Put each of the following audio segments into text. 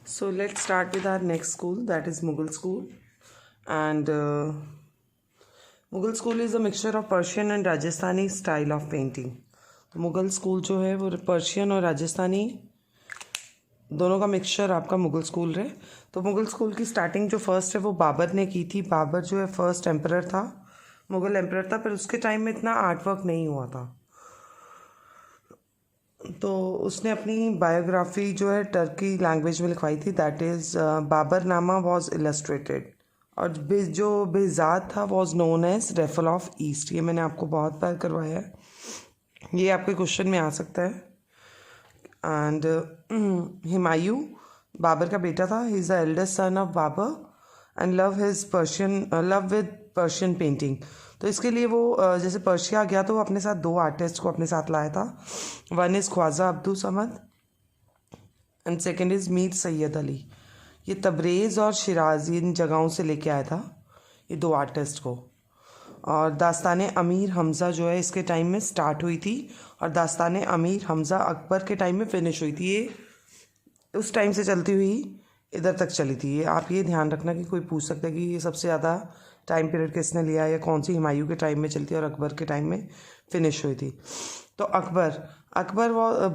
So let's start with our next school, that is Mughal school. And Mughal school is a mixture of Persian and Rajasthani style of painting. तो Mughal school जो है वो Persian और राजस्थानी दोनों का mixture आपका Mughal school है। तो मुगल स्कूल की स्टार्टिंग जो फर्स्ट है वो बाबर ने की थी। बाबर जो है फर्स्ट एम्परर था, मुगल एम्परर था, पर उसके टाइम में इतना आर्ट वर्क नहीं हुआ था। तो उसने अपनी बायोग्राफी जो है टर्की लैंग्वेज में लिखवाई थी, that is Baburnama was illustrated. और जो बेजाद था was known as Raphael of east. ये मैंने आपको बहुत बार करवाया है, ये आपके क्वेश्चन में आ सकता है। एंड हुमायूं बाबर का बेटा था, he is the eldest son of Babur and love with Persian painting. तो इसके लिए वो जैसे पर्शिया गया तो वो अपने साथ दो आर्टिस्ट को अपने साथ लाया था। One is Khwaja Abdul Samad and second is Mir Sayyid Ali. ये तबरेज़ और शिराज इन जगहों से लेके आया था ये दो आर्टिस्ट को। और दास्तान अमीर हमज़ा जो है इसके टाइम में स्टार्ट हुई थी और दास्तान अमीर हमज़ा अकबर के टाइम में फिनिश हुई थी। ये उस टाइम से चलती हुई इधर तक चली थी। ये आप ये ध्यान रखना कि कोई पूछ सकता है कि ये सबसे ज़्यादा टाइम पीरियड किसने लिया या कौन सी हुमायूं के टाइम में चलती है और अकबर के टाइम में फिनिश हुई थी। तो अकबर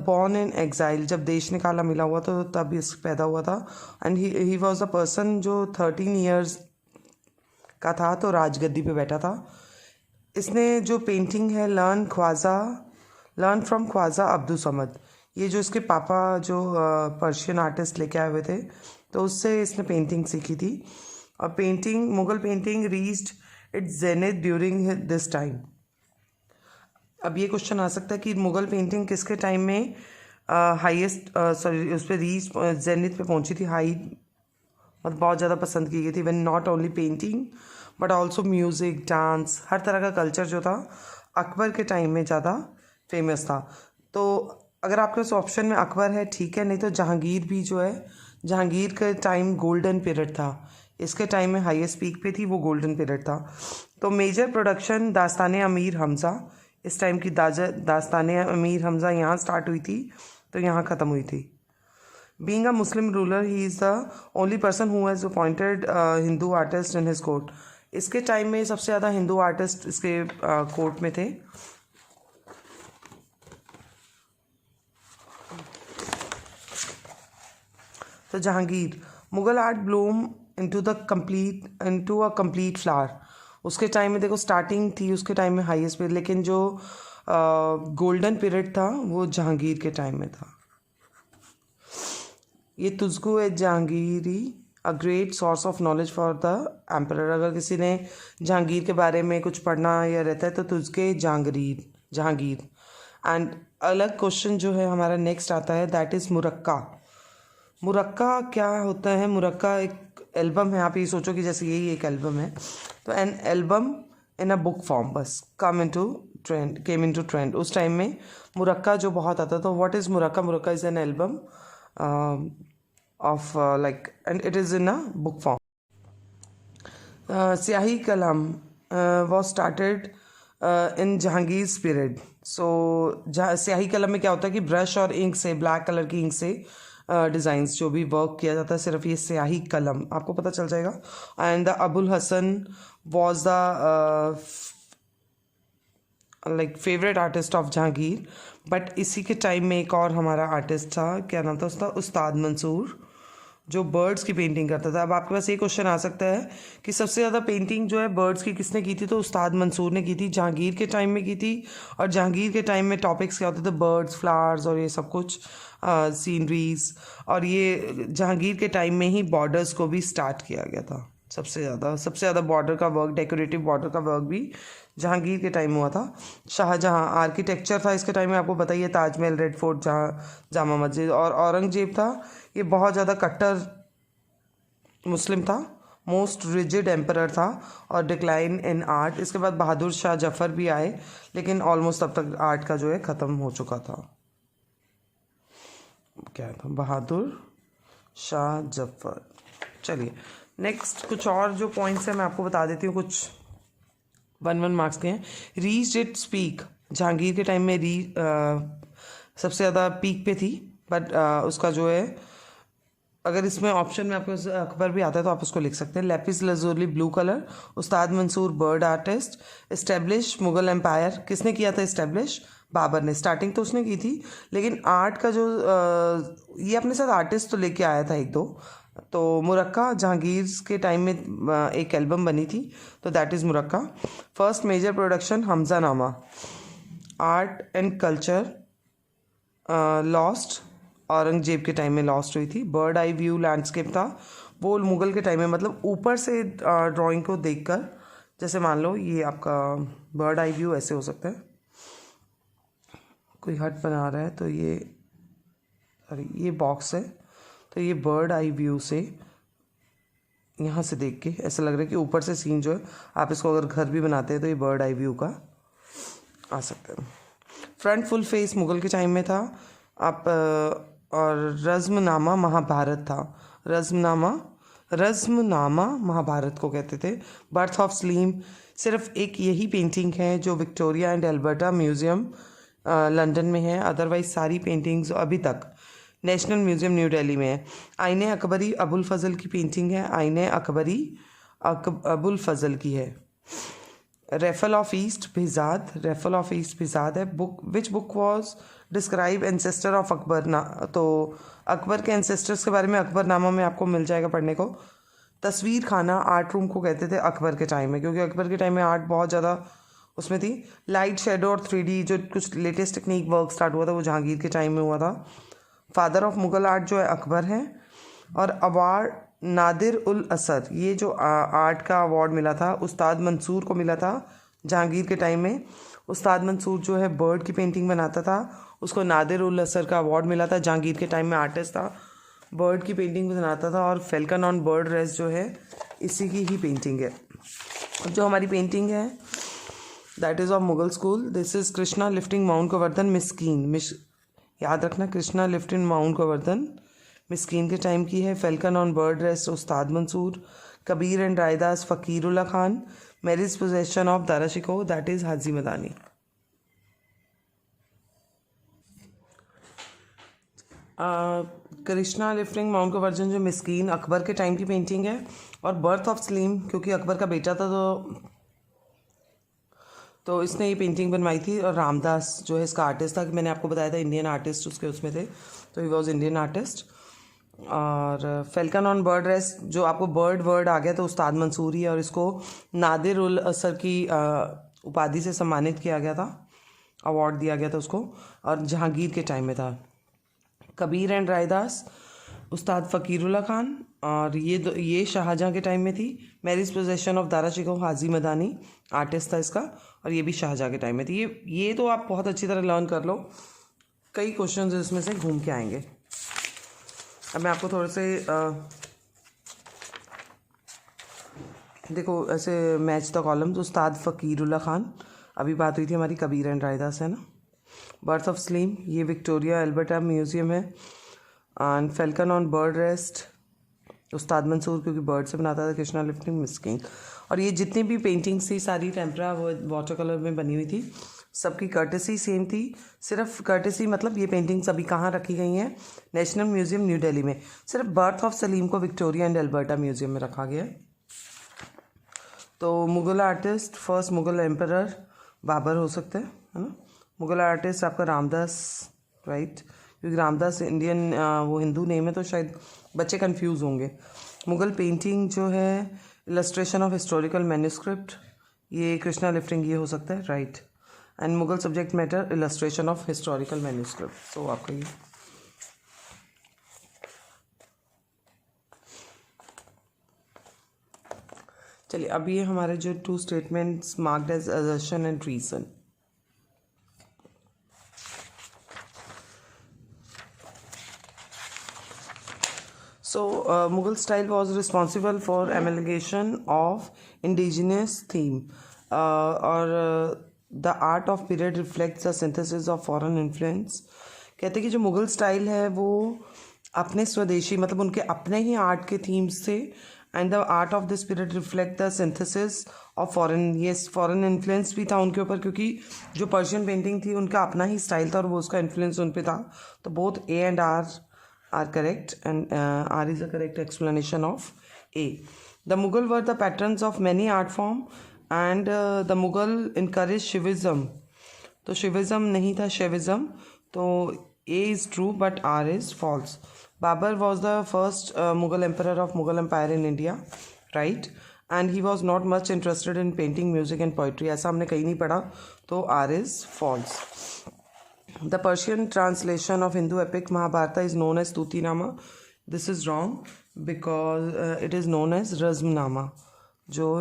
बॉर्न इन एग्जाइल, जब देश निकाला मिला हुआ तो तब इस पैदा हुआ था। And he was a person जो 13 ईयर्स का था तो राजगद्दी पे बैठा था। इसने जो पेंटिंग है लर्न फ्रॉम ख्वाजा अब्दुल समद। ये जो इसके पापा जो पर्शियन आर्टिस्ट लेके आए हुए थे तो उससे इसने पेंटिंग सीखी थी। और Mughal painting reached it's zenith during this time. अब ये क्वेश्चन आ सकता है कि मुगल पेंटिंग किसके टाइम में उस पर रीच जेनिथ पे पहुंची थी, हाई मतलब बहुत ज़्यादा पसंद की गई थी। When not only painting but also music, dance, हर तरह का कल्चर जो था अकबर के टाइम में ज़्यादा फेमस था। तो अगर आपके पास ऑप्शन में अकबर है ठीक है, नहीं तो जहांगीर भी जो है, जहांगीर का टाइम गोल्डन पीरियड था, इसके टाइम में हाईएस्ट पीक पे थी, वो गोल्डन पीरियड था। तो मेजर प्रोडक्शन दास्तान अमीर हमज़ा, इस टाइम की दास्तान अमीर हमज़ा यहाँ स्टार्ट हुई थी तो यहाँ ख़त्म हुई थी। Being a Muslim ruler he is the only person who has appointed Hindu artist in his court. इसके टाइम में सबसे ज़्यादा हिंदू आर्टिस्ट इसके कोर्ट में थे। तो Jahangir, Mughal art Bloom into a complete flower. उसके टाइम में देखो स्टार्टिंग थी उसके टाइम में हाईएस्ट पीरियड, लेकिन जो गोल्डन पीरियड था वो जहांगीर के टाइम में था। ये तुझको है Jahangiri a great source of knowledge for the emperor. अगर किसी ने जहांगीर के बारे में कुछ पढ़ना या रहता है तो तुझके जहांगीर। एंड अलग क्वेश्चन जो है हमारा नेक्स्ट आता है, दैट इज़ मुरक्का। मुरक्का क्या होता है? मुरक्का एक एल्बम है। आप ये सोचो कि जैसे यही एक एल्बम है, तो an album in a book form बस केम इनटू ट्रेंड। उस टाइम में मुरक्का जो बहुत आता था। तो what is Murakka? Murakka is an album of and it is in a book form. Syahi Kalam was started in Jahangir's period. So स्याही कलम में क्या होता है कि ब्रश और इंक से, ब्लैक कलर की इंक से डिज़ाइंस जो भी वर्क किया जाता है, सिर्फ ये स्याही कलम आपको पता चल जाएगा। And the Abul Hasan was the favourite artist of Jahangir. But इसी के टाइम में एक और हमारा आर्टिस्ट था, क्या नाम था उसका? उस्ताद मंसूर, जो बर्ड्स की पेंटिंग करता था। अब आपके पास ये क्वेश्चन आ सकता है कि सबसे ज़्यादा पेंटिंग जो है बर्ड्स की किसने की थी? तो उस्ताद मंसूर ने की थी, जहांगीर के टाइम में की थी। और जहांगीर के टाइम में टॉपिक्स क्या होते थे? बर्ड्स, फ्लावर्स और ये सब कुछ, सीनरीज। और ये जहांगीर के टाइम में ही बॉर्डर्स को भी स्टार्ट किया गया था। सबसे ज़्यादा बॉर्डर का वर्क, डेकोरेटिव बॉर्डर का वर्क भी जहांगीर के टाइम हुआ था। शाहजहां, आर्किटेक्चर था इसके टाइम में, आपको बताइए, ताजमहल, रेड फोर्ट, जामा मस्जिद। और औरंगजेब था, ये बहुत ज़्यादा कट्टर मुस्लिम था, मोस्ट रिजिड एम्परर था और डिक्लाइन इन आर्ट। इसके बाद बहादुर शाह जफ़र भी आए, लेकिन ऑलमोस्ट तब तक आर्ट का जो है ख़त्म हो चुका था। क्या था? बहादुर शाह जफ़र। चलिए नेक्स्ट कुछ और जो पॉइंट्स हैं मैं आपको बता देती हूँ, कुछ 1 मार्क्स के हैं। रीच इट्स पीक, जहांगीर के टाइम में सबसे ज़्यादा पीक पे थी, बट उसका जो है अगर इसमें ऑप्शन में आपको अकबर भी आता है तो आप उसको लिख सकते हैं। Lapis लजूरी blue colour, Ustad Mansur bird artist. Establish Mughal empire, किसने किया था इस्टेब्लिश? बाबर ने। स्टार्टिंग तो उसने की थी, लेकिन आर्ट का जो ये अपने साथ आर्टिस्ट तो लेके आया था एक दो। तो मुरक्का जहांगीर के टाइम में एक एल्बम बनी थी, तो that is Muraqqa. First major production Hamzanama. Art and culture lost, Aurangzeb के टाइम में लॉस्ट हुई थी। बर्ड आई व्यू लैंडस्केप था, वो मुगल के टाइम में, मतलब ऊपर से ड्राइंग को देखकर, जैसे मान लो ये आपका बर्ड आई व्यू ऐसे हो सकता है, कोई हट बना रहा है तो ये, अरे ये बॉक्स है, तो ये बर्ड आई व्यू से यहाँ से देख के ऐसा लग रहा है कि ऊपर से सीन जो है, आप इसको अगर घर भी बनाते हैं तो ये बर्ड आई व्यू का आ सकता है। फ्रंट फुल फेस मुगल के टाइम में था आप। और रज़्मनामा महाभारत था। रज़्मनामा महाभारत को कहते थे। बर्थ ऑफ सलीम, सिर्फ एक यही पेंटिंग है जो Victoria and Alberta museum London में है, अदरवाइज सारी पेंटिंग्स अभी तक नेशनल म्यूज़ियम न्यू दिल्ली में है। आईने अकबरी अबुल फजल की पेंटिंग है, आईने अकबरी अबुल फजल की है। रेफल ऑफ ईस्ट बिजाद, रेफल ऑफ ईस्ट बिजाद है। Book, which book was describe ancestor of Akbar ना, तो अकबर के एंसेस्टर्स के बारे में अकबरनामा में आपको मिल जाएगा पढ़ने को। तस्वीर खाना आर्ट रूम को कहते थे अकबर के टाइम में, क्योंकि अकबर के टाइम में आर्ट बहुत ज़्यादा उसमें थी। लाइट शेडो और 3D जो कुछ लेटेस्ट टेक्निक वर्क स्टार्ट हुआ था वो जहांगीर के टाइम में हुआ था। फादर ऑफ मुगल आर्ट जो है अकबर हैं। और अवार्ड नादिर उल असर, ये जो आर्ट का अवार्ड मिला था उस्ताद मंसूर को मिला था जहांगीर के टाइम में। उस्ताद मंसूर जो है बर्ड की पेंटिंग बनाता था, उसको नादिर उल असर का अवार्ड मिला था। जहांगीर के टाइम में आर्टिस्ट था, बर्ड की पेंटिंग बनाता था। और फेल्कन ऑन बर्ड रेस्ट जो है इसी की ही पेंटिंग है। जो हमारी पेंटिंग है that is of Mughal school. This is Krishna lifting mount Govardhan Miskin, याद रखना कृष्णा लिफ्टिंग माउंट गोवर्धन मिस्कीन के टाइम की है। Falcon on bird rest Ustad Mansur. Kabir and Raidas Fakirullah Khan. Marriage procession of Dara Shikoh that is Haji Madani. Krishna lifting mount Govardhan जो मिस्कीन अकबर के टाइम की पेंटिंग है। और बर्थ ऑफ सलीम क्योंकि अकबर का बेटा था तो इसने ये पेंटिंग बनवाई थी। और रामदास जो है इसका आर्टिस्ट था, कि मैंने आपको बताया था इंडियन आर्टिस्ट उसके उसमें थे, तो ही वॉज इंडियन आर्टिस्ट। और फेल्कन ऑन बर्ड रेस्ट जो आपको बर्ड वर्ड आ गया तो उस्ताद मंसूर ही है, और इसको नादिर उल असर की उपाधि से सम्मानित किया गया था, अवार्ड दिया गया था उसको, और जहांगीर के टाइम में था। कबीर एंड रायदास उस्ताद फ़कीरुल्ला खान, और ये शाहजहाँ के टाइम में थी। Marriage procession of Dara Shikoh Haji Madani artist था इसका, और ये भी शाहजहाँ के टाइम में थी। ये तो आप बहुत अच्छी तरह लर्न कर लो, कई क्वेश्चंस इसमें से घूम के आएंगे। अब मैं आपको थोड़े से देखो ऐसे मैच द कॉलम्स। उस्ताद फ़कीरुल्ला खान, अभी बात हुई थी हमारी कबीर एंड रायदास है ना। बर्थ ऑफ सलीम ये विक्टोरिया एल्बर्टा म्यूज़ियम है। And falcon on bird rest Ustad Mansoor क्योंकि बर्ड से बनाता था। कृष्णा लिफ्टिंग मिस्कीन। और ये जितनी भी पेंटिंग्स थी सारी टेम्परा वो वाटर कलर में बनी हुई थी, सबकी कर्टेसी सेम थी। सिर्फ कर्टेसी मतलब ये पेंटिंग्स अभी कहाँ रखी गई हैं? नेशनल म्यूज़ियम न्यू दिल्ली में। सिर्फ बर्थ ऑफ सलीम को विक्टोरिया एंड एल्बर्टा म्यूज़ियम में रखा गया है। तो Mughal artist, first Mughal emperor Babur हो सकते हैं, है ना। मुगल आर्टिस्ट आपका रामदास, राइट, क्योंकि रामदास इंडियन वो हिंदू नेम है तो शायद बच्चे कंफ्यूज होंगे। मुगल पेंटिंग जो है इलस्ट्रेशन ऑफ हिस्टोरिकल मैन्यूस्क्रिप्ट, ये कृष्णा लिफ्टिंग ये हो सकता है, right. And Mughal subject matter illustration of historical manuscript, so आपका ये चलिए। अब ये हमारे जो 2 statements marked as assertion and reason. So, Mughal style was responsible for amalgamation of indigenous theme, or the art of period reflects the synthesis of foreign influence. कहते हैं कि जो मुग़ल स्टाइल है वो अपने स्वदेशी मतलब उनके अपने ही आर्ट के थीम्स थे। And the art of this period reflect the synthesis of foreign, ये फॉरेन इन्फ्लुएंस भी था उनके ऊपर, क्योंकि जो पर्शियन पेंटिंग थी उनका अपना ही स्टाइल था और वो उसका इन्फ्लुएंस उन पे था। तो both A and R are correct, and R is the correct explanation of A. The Mughal were the patrons of many art form, and the Mughal encouraged Shivism. तो शिविज्म नहीं था, शिविज्म. तो A is true but R is false. Babur was the first Mughal emperor of Mughal Empire in India, right? And he was not much interested in painting, music and poetry. ऐसा हमने कहीं नहीं पढ़ा, तो R is false. The Persian translation of Hindu epic Mahabharata is known as Tutinama. This is wrong because it is known as Razmnama. जो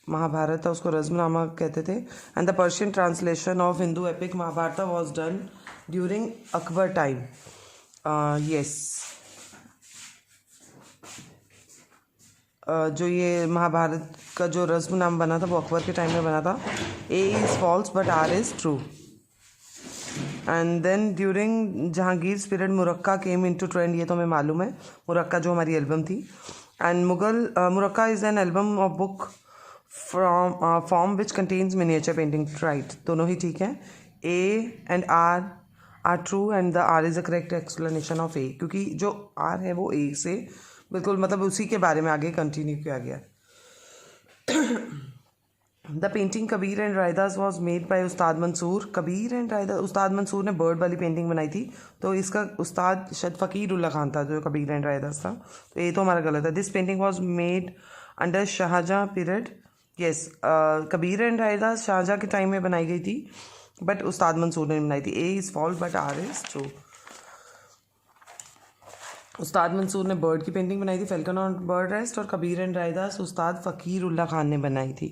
महाभारत था उसको रज़्मनामा कहते थे. And the Persian translation of Hindu epic Mahabharata was done during Akbar time. Yes, जो ये महाभारत का जो रज़्मनामा बना था वो अकबर के टाइम में बना था. A is false but R is true. And then during Jahangir period muraqqa came into trend. ये तो हमें मालूम है, मुरक्का जो हमारी एल्बम थी. And Murakka is an album of book from form which contains miniature painting. Right, दोनों ही ठीक है. A and R are true and the R is the correct explanation of A, क्योंकि जो R है वो A से बिल्कुल मतलब उसी के बारे में आगे कंटिन्यू किया गया. The painting Kabir and Raidas was made bye Ustad Mansur. Kabir and Raidas, उस्ताद मंसूर ने बर्ड वाली पेंटिंग बनाई थी, तो इसका उस्ताद शायद फ़कीर उल्ला खान था जो कबीर एंड रायदास था. तो ये तो हमारा गलत है. This painting was made under Shahjahan period. Yes, Kabir and Raidas Shahjahan के टाइम में बनाई गई थी, बट उस्ताद मंसूर ने बनाई थी. A is false but R is true. Ustad Mansur ने बर्ड की पेंटिंग बनाई थी, फैल्कन और बर्ड रेस्ट, और कबीर एंड रायदास उस्ताद फ़कीर उल्ला खान ने बनाई थी.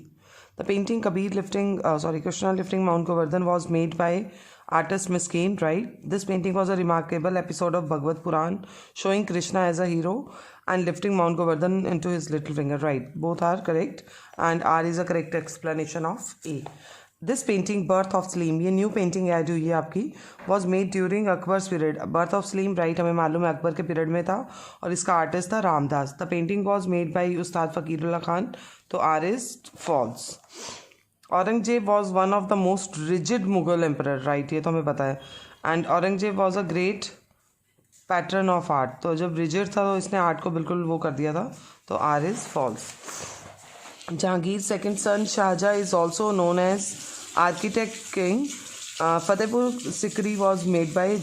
The painting Kabir lifting Krishna lifting mount Govardhan was made bye artist Miss Kane, right? This painting was a remarkable episode of Bhagavad Puran showing Krishna as a hero and lifting Mount Govardhan into his little finger, right? Both are correct and R is a correct explanation of A. This painting Birth of Saleem, ये new painting add हुई है आपकी, was made during Akbar's period. Birth of Saleem, right, हमें मालूम है अकबर के period में था और इसका आर्टिस्ट था Ramdas. The painting was made by उस्ताद फ़कीरुल्ला खान, तो R is false. Aurangzeb was one of the most rigid Mughal emperor, right, ये तो हमें पता है. And Aurangzeb was a great pattern of art. तो जब रिजिड था तो इसने आर्ट को बिल्कुल वो कर दिया था, तो R is false. Jahangir second son Shahjahan is also known as architect king. Fatehpur Sikri was made by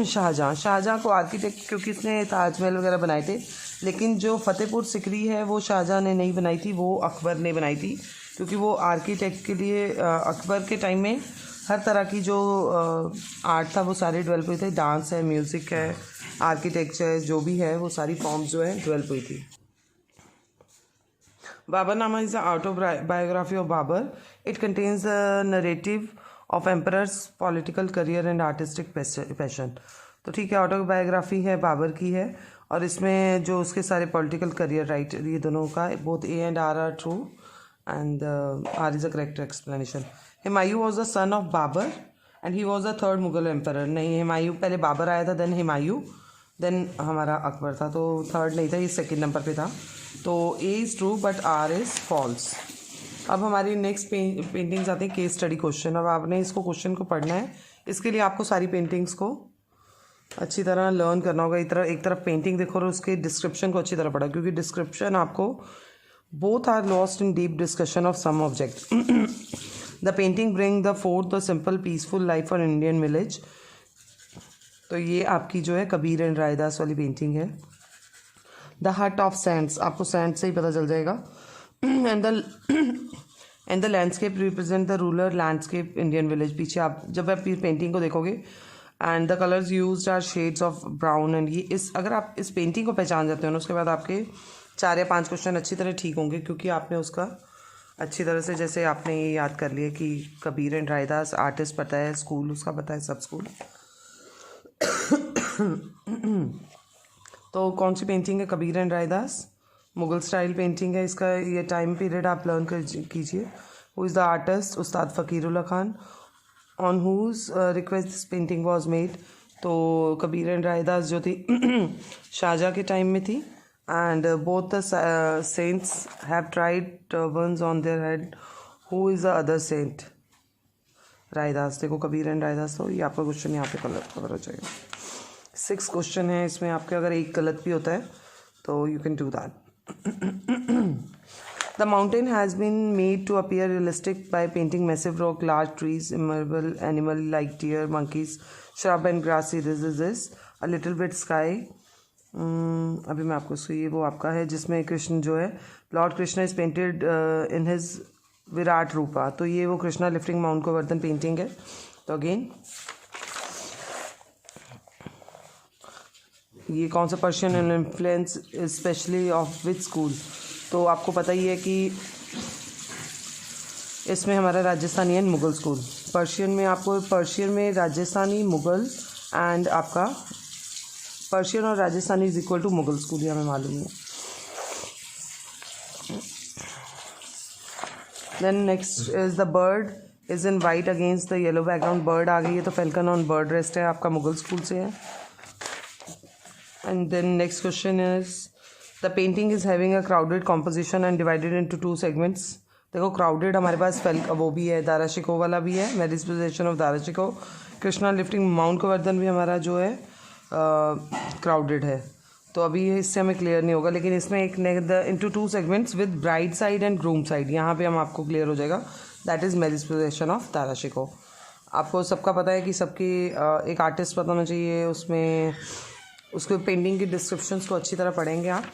Shahjahan को आर्किटेक्ट, क्योंकि इसने ताजमहल वगैरह बनाए थे, लेकिन जो फतेहपुर सिकरी है वो शाहजहाँ ने नहीं बनाई थी, वो अकबर ने बनाई थी, क्योंकि वो आर्किटेक्ट के लिए अकबर के टाइम में हर तरह की जो आर्ट था वो सारे डेवलप हुए थे. डांस है, म्यूज़िक है, आर्किटेक्चर जो भी है, वो सारी फॉर्म्स जो है डेवलप हुई थी. Baburnama is the autobiography of Babur. It contains the narrative of emperor's political career and artistic passion. तो ठीक है, ऑटोबायोग्राफी है, बाबर की है, और इसमें जो उसके सारे पॉलिटिकल करियर, राइट, ये दोनों का both A and R are true and R is the correct explanation. Humayun was the son of Babur and he was the third Mughal emperor. नहीं, हुमायूं पहले बाबर आया था, देन हुमायूं, देन हमारा अकबर था, तो थर्ड नहीं था, ये सेकंड नंबर पे था. तो A is true but R is false. अब हमारी नेक्स्ट पेंटिंग्स आती हैं केस स्टडी क्वेश्चन. अब आपने इसको क्वेश्चन को पढ़ना है, इसके लिए आपको सारी पेंटिंग्स को अच्छी तरह लर्न करना होगा. एक तरफ पेंटिंग देखो और उसके डिस्क्रिप्शन को अच्छी तरह पढ़ा, क्योंकि डिस्क्रिप्शन आपको both are lost in deep discussion of some object. The painting bring the forth the simple peaceful life for Indian village. तो ये आपकी जो है कबीर एंड रायदास वाली पेंटिंग है. द हट ऑफ सैंड्स, आपको सैंड से ही पता चल जाएगा. And the landscape represent the rural landscape Indian village. पीछे आप जब आप पेंटिंग को देखोगे, and the colours used are shades of brown and ये अगर आप इस पेंटिंग को पहचान जाते हो ना, उसके बाद आपके 4 या 5 क्वेश्चन अच्छी तरह ठीक होंगे, क्योंकि आपने उसका अच्छी तरह से, जैसे आपने ये याद कर लिया कि कबीर एंड रायदास आर्टिस्ट पता है, स्कूल उसका पता है, सब स्कूल. तो कौन सी पेंटिंग है Kabir and Raidas? Mughal style painting है. इसका ये टाइम पीरियड आप लर्न कर कीजिए. Who is the artist? Ustad Fakirullah Khan. On whose request this painting was made. तो कबीर एंड रायदास जो थी शाहजहाँ के टाइम में थी. And both the saints have tried turbans on their head. Who is the other saint? Raidas. देखो कबीर एंड रायदास, तो ये आपका क्वेश्चन यहाँ पे कवर हो जाएगा. 6 क्वेश्चन है इसमें आपके, अगर एक गलत भी होता है तो you can do that. The mountain has been made to appear realistic by painting massive rock, large trees, immovable animal like deer, monkeys, shrub and grassy. This is a little bit sky. अभी मैं आपको ये वो आपका है जिसमें कृष्ण जो है, lord Krishna is painted in his virat rupa. तो ये वो Krishna lifting mount Govardhan painting है. तो अगेन ये कौन सा Persian influence specially of which school. तो आपको पता ही है कि इसमें हमारा Rajasthani and Mughal school. Persian में आपको पर्शियन में राजस्थानी, मुग़ल एंड आपका पर्शियन और Rajasthani is equal to Mughal school, ये हमें मालूम है. Then next is the bird is in white against the yellow background. Bird आ गई है तो फेल्कन ऑन बर्ड रेस्ट है, आपका मुग़ल स्कूल से है. And then next question is the painting is having a crowded composition and divided into 2 segments. देखो crowded हमारे पास वो भी है, दारा शिकोह वाला भी है, marriage procession of Dara Shikoh. Krishna lifting mount Govardhan भी हमारा जो है क्राउडेड है. तो अभी इससे हमें क्लियर नहीं होगा, लेकिन इसमें एक into 2 segments with bride side and groom side, यहाँ पे हम आपको क्लियर हो जाएगा. That is marriage procession of Dara Shikoh. आपको सबका पता है कि सबकी एक आर्टिस्ट पता होना चाहिए, उसमें उसके पेंटिंग की डिस्क्रिप्शंस को अच्छी तरह पढ़ेंगे आप.